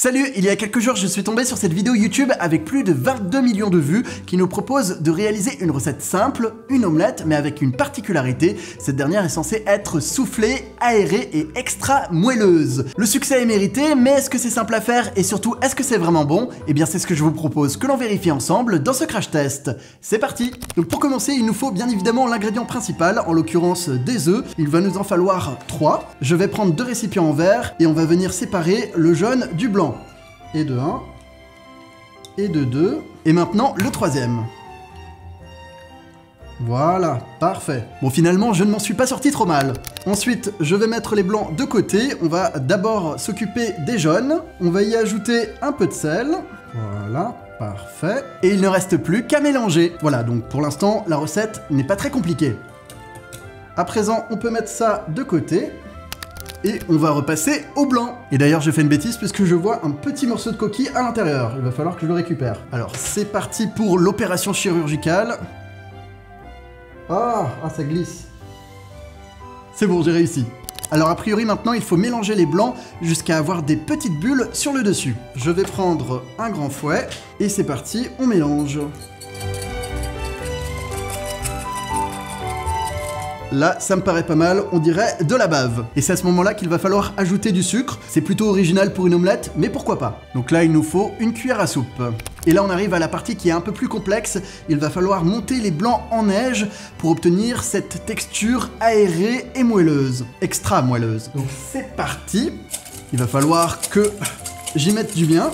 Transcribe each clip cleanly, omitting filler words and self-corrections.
Salut, il y a quelques jours, je suis tombé sur cette vidéo YouTube avec plus de 22 millions de vues qui nous propose de réaliser une recette simple, une omelette, mais avec une particularité. Cette dernière est censée être soufflée, aérée et extra moelleuse. Le succès est mérité, mais est-ce que c'est simple à faire et surtout, est-ce que c'est vraiment bon? Eh bien, c'est ce que je vous propose que l'on vérifie ensemble dans ce crash test. C'est parti! Donc pour commencer, il nous faut bien évidemment l'ingrédient principal, en l'occurrence des œufs. Il va nous en falloir 3. Je vais prendre 2 récipients en verre et on va venir séparer le jaune du blanc. Et de 1, et de 2, et maintenant le troisième. Voilà, parfait. Bon, finalement, je ne m'en suis pas sorti trop mal. Ensuite, je vais mettre les blancs de côté. On va d'abord s'occuper des jaunes. On va y ajouter un peu de sel. Voilà, parfait. Et il ne reste plus qu'à mélanger. Voilà, donc pour l'instant, la recette n'est pas très compliquée. À présent, on peut mettre ça de côté. Et on va repasser au blanc. Et d'ailleurs, j'ai fait une bêtise puisque je vois un petit morceau de coquille à l'intérieur. Il va falloir que je le récupère. Alors, c'est parti pour l'opération chirurgicale. Ah, ça glisse. C'est bon, j'ai réussi. Alors, a priori, maintenant, il faut mélanger les blancs jusqu'à avoir des petites bulles sur le dessus. Je vais prendre un grand fouet. Et c'est parti, on mélange. Là, ça me paraît pas mal, on dirait de la bave. Et c'est à ce moment-là qu'il va falloir ajouter du sucre. C'est plutôt original pour une omelette, mais pourquoi pas. Donc là, il nous faut une cuillère à soupe. Et là, on arrive à la partie qui est un peu plus complexe. Il va falloir monter les blancs en neige pour obtenir cette texture aérée et moelleuse. Extra moelleuse. Donc c'est parti. Il va falloir que j'y mette du bien.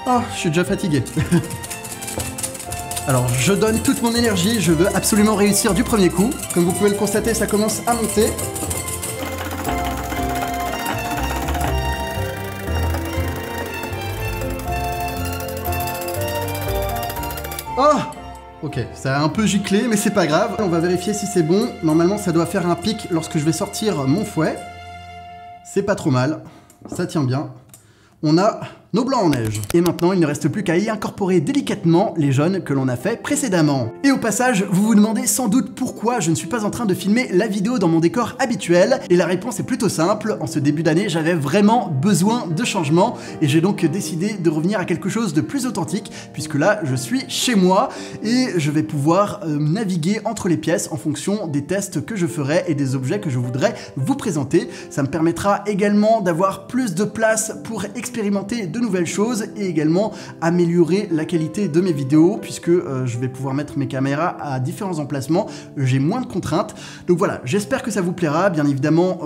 Oh, je suis déjà fatigué. Alors, je donne toute mon énergie, je veux absolument réussir du premier coup. Comme vous pouvez le constater, ça commence à monter. Oh! Ok, ça a un peu giclé, mais c'est pas grave. On va vérifier si c'est bon. Normalement, ça doit faire un pic lorsque je vais sortir mon fouet. C'est pas trop mal, ça tient bien. On a nos blancs en neige. Et maintenant, il ne reste plus qu'à y incorporer délicatement les jaunes que l'on a fait précédemment. Et au passage, vous vous demandez sans doute pourquoi je ne suis pas en train de filmer la vidéo dans mon décor habituel. Et la réponse est plutôt simple. En ce début d'année, j'avais vraiment besoin de changement. Et j'ai donc décidé de revenir à quelque chose de plus authentique, puisque là, je suis chez moi et je vais pouvoir naviguer entre les pièces en fonction des tests que je ferai et des objets que je voudrais vous présenter. Ça me permettra également d'avoir plus de place pour expérimenter de nouvelles choses et également améliorer la qualité de mes vidéos puisque je vais pouvoir mettre mes caméras à différents emplacements, j'ai moins de contraintes. Donc voilà, j'espère que ça vous plaira. Bien évidemment,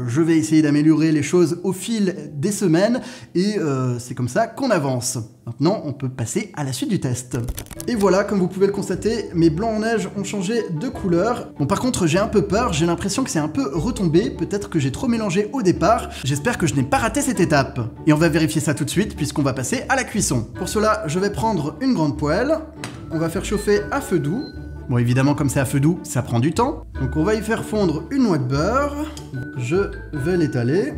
je vais essayer d'améliorer les choses au fil des semaines et c'est comme ça qu'on avance. Maintenant, on peut passer à la suite du test. Et voilà, comme vous pouvez le constater, mes blancs en neige ont changé de couleur. Bon, par contre, j'ai un peu peur, j'ai l'impression que c'est un peu retombé, peut-être que j'ai trop mélangé au départ. J'espère que je n'ai pas raté cette étape. Et on va vérifier ça tout de suite, puisqu'on va passer à la cuisson. Pour cela, je vais prendre une grande poêle. On va faire chauffer à feu doux. Bon, évidemment, comme c'est à feu doux, ça prend du temps. Donc on va y faire fondre une noix de beurre. Je vais l'étaler.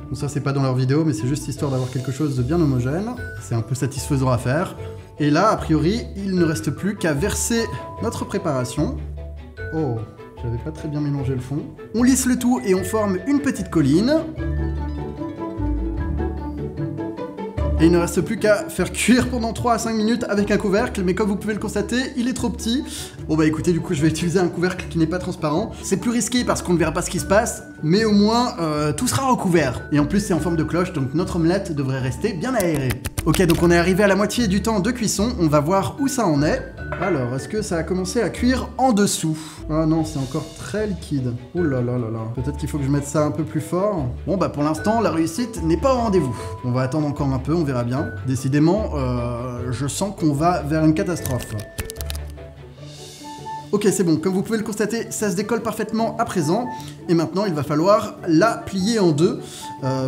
Bon, ça c'est pas dans leur vidéo, mais c'est juste histoire d'avoir quelque chose de bien homogène. C'est un peu satisfaisant à faire. Et là, a priori, il ne reste plus qu'à verser notre préparation. Oh, j'avais pas très bien mélangé le fond. On lisse le tout et on forme une petite colline. Et il ne reste plus qu'à faire cuire pendant 3 à 5 minutes avec un couvercle, mais comme vous pouvez le constater, il est trop petit. Bon bah écoutez, du coup je vais utiliser un couvercle qui n'est pas transparent. C'est plus risqué parce qu'on ne verra pas ce qui se passe, mais au moins tout sera recouvert. Et en plus c'est en forme de cloche, donc notre omelette devrait rester bien aérée. Ok, donc on est arrivé à la moitié du temps de cuisson, on va voir où ça en est. Alors, est-ce que ça a commencé à cuire en dessous? Ah non, c'est encore très liquide. Oh là là là là. Peut-être qu'il faut que je mette ça un peu plus fort. Bon bah pour l'instant, la réussite n'est pas au rendez-vous. On va attendre encore un peu, on verra bien. Décidément, je sens qu'on va vers une catastrophe. Ok, c'est bon, comme vous pouvez le constater, ça se décolle parfaitement à présent. Et maintenant, il va falloir la plier en deux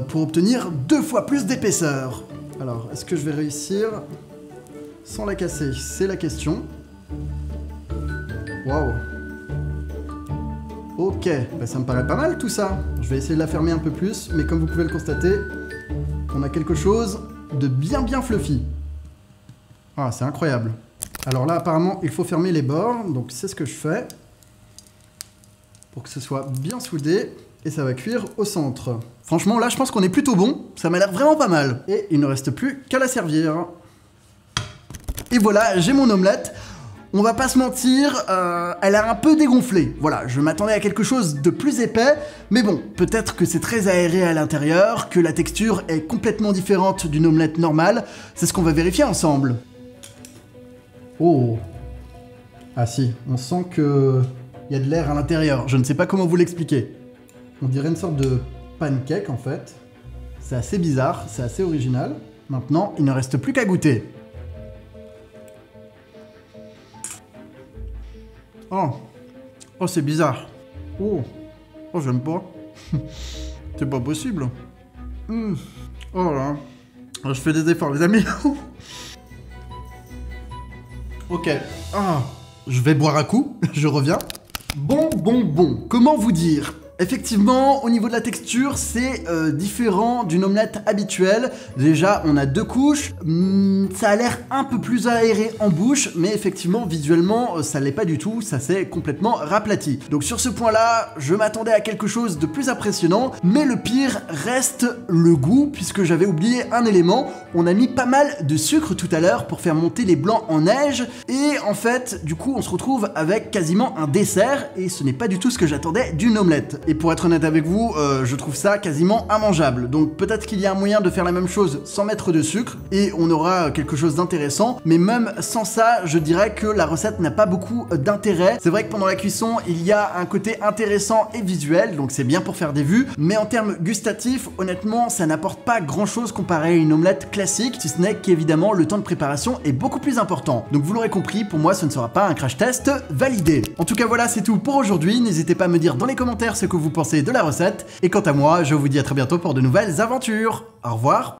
pour obtenir 2 fois plus d'épaisseur. Alors, est-ce que je vais réussir sans la casser? C'est la question. Waouh. Ok, bah ça me paraît pas mal tout ça. Je vais essayer de la fermer un peu plus, mais comme vous pouvez le constater, on a quelque chose de bien fluffy. Ah, c'est incroyable. Alors là, apparemment, il faut fermer les bords, donc c'est ce que je fais. Pour que ce soit bien soudé. Et ça va cuire au centre. Franchement, là, je pense qu'on est plutôt bon. Ça m'a l'air vraiment pas mal. Et il ne reste plus qu'à la servir. Et voilà, j'ai mon omelette. On va pas se mentir, elle a un peu dégonflé. Voilà, je m'attendais à quelque chose de plus épais, mais bon, peut-être que c'est très aéré à l'intérieur, que la texture est complètement différente d'une omelette normale. C'est ce qu'on va vérifier ensemble. Oh. Ah si, on sent que il y a de l'air à l'intérieur. Je ne sais pas comment vous l'expliquer. On dirait une sorte de pancake en fait. C'est assez bizarre, c'est assez original. Maintenant, il ne reste plus qu'à goûter. Oh, c'est bizarre. Oh, j'aime pas. C'est pas possible. Oh là. Je fais des efforts, les amis. Ok. Je vais boire un coup. Je reviens. Bon. Comment vous dire ? Effectivement, au niveau de la texture, c'est différent d'une omelette habituelle. Déjà, on a 2 couches. Ça a l'air un peu plus aéré en bouche, mais effectivement, visuellement, ça l'est pas du tout. Ça s'est complètement raplati. Donc sur ce point-là, je m'attendais à quelque chose de plus impressionnant, mais le pire reste le goût, puisque j'avais oublié un élément. On a mis pas mal de sucre tout à l'heure pour faire monter les blancs en neige, et en fait, du coup, on se retrouve avec quasiment un dessert, et ce n'est pas du tout ce que j'attendais d'une omelette. Et pour être honnête avec vous, je trouve ça quasiment immangeable. Donc peut-être qu'il y a un moyen de faire la même chose sans mettre de sucre, et on aura quelque chose d'intéressant. Mais même sans ça, je dirais que la recette n'a pas beaucoup d'intérêt. C'est vrai que pendant la cuisson, il y a un côté intéressant et visuel, donc c'est bien pour faire des vues. Mais en termes gustatifs, honnêtement, ça n'apporte pas grand-chose comparé à une omelette classique, si ce n'est qu'évidemment, le temps de préparation est beaucoup plus important. Donc vous l'aurez compris, pour moi, ce ne sera pas un crash test validé. En tout cas, voilà, c'est tout pour aujourd'hui. N'hésitez pas à me dire dans les commentaires ce que vous pensez de la recette. Et quant à moi, je vous dis à très bientôt pour de nouvelles aventures. Au revoir.